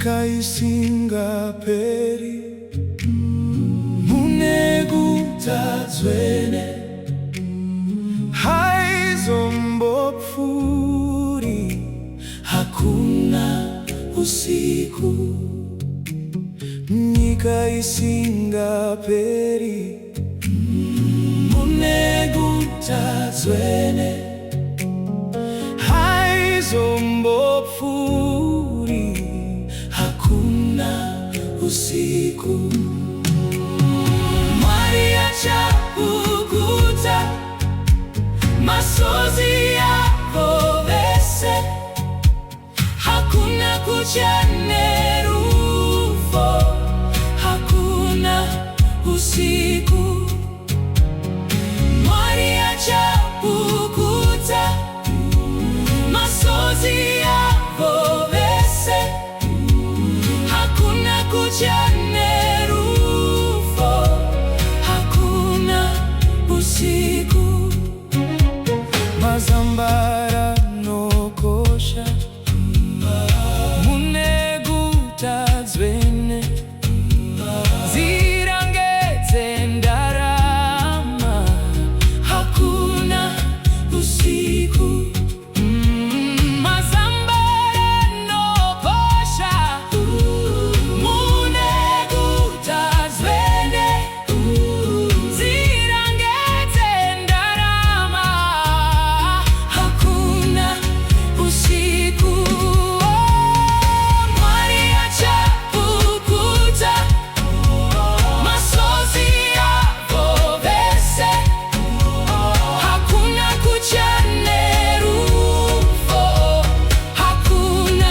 Nikaisinga peri munegutazwene haizombopfuri, hakuna usiku. Nikaisinga peri munegutazwene haizombopfuri, hakuna usiku. Mwari achapukuta masozi yako vese, hakuna kuchane rufo, hakuna usiku. Mwari achapukuta masozi yako vese, hakuna kuchane rufo, hakuna usiku. Mazambara nokosha munegutazwene zirangeze ndarama, hakuna usiku. Mazambara nokosha munegutazwene zirangeze ndarama, hakuna usiku. Mwari achapukuta masozi yako vese, hakuna kuchane rufo, hakuna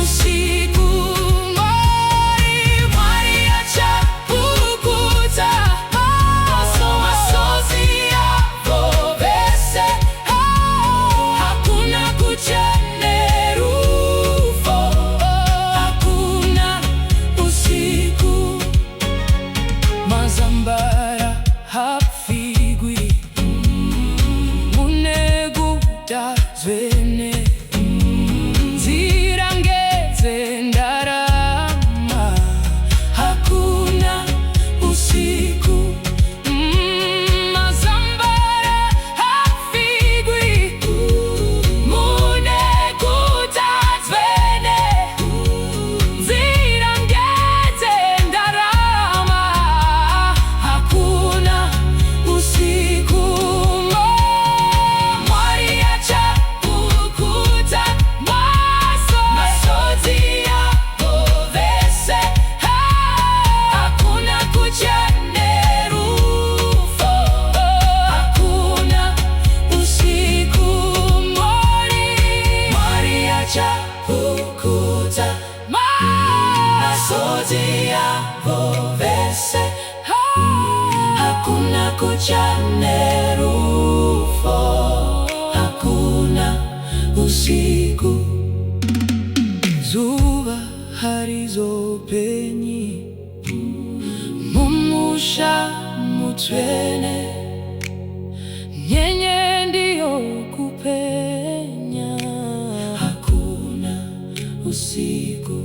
usiku. Mwari achapukuta masozi yako vese, hakuna kuchane rufo, hakuna usiku. Mazambara hapfigwi munegutazwene zirangeze ndarama, hakuna usiku. Mazambara hapfigwi munegutazwene zirangeze ndarama, hakuna usiku. Mwari achapukuta masozi yako vese, hakuna kuchane rufo, hakuna usiku. Mwari achapukuta masozi yako vese, hakuna kuchane rufo, hakuna usiku. Zuba harizopenyi mumusha mutwene, nyenye ndiyo kupenya, hakuna usiku.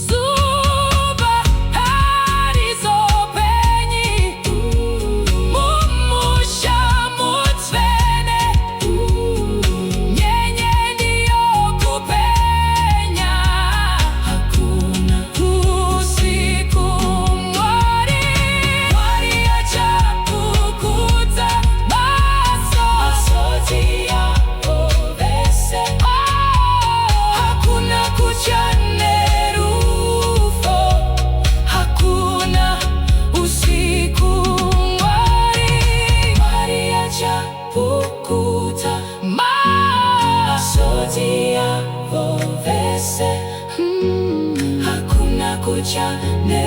Zuba harizopenyi mumusha mutwene, nyenye ndiyo kupenya, hakuna usiku. Mwari achapukuta masozi yako vese, hakuna kuchane rufo, hakuna usiku. Mwari achapukuta masozi yako vese, hakuna kuchane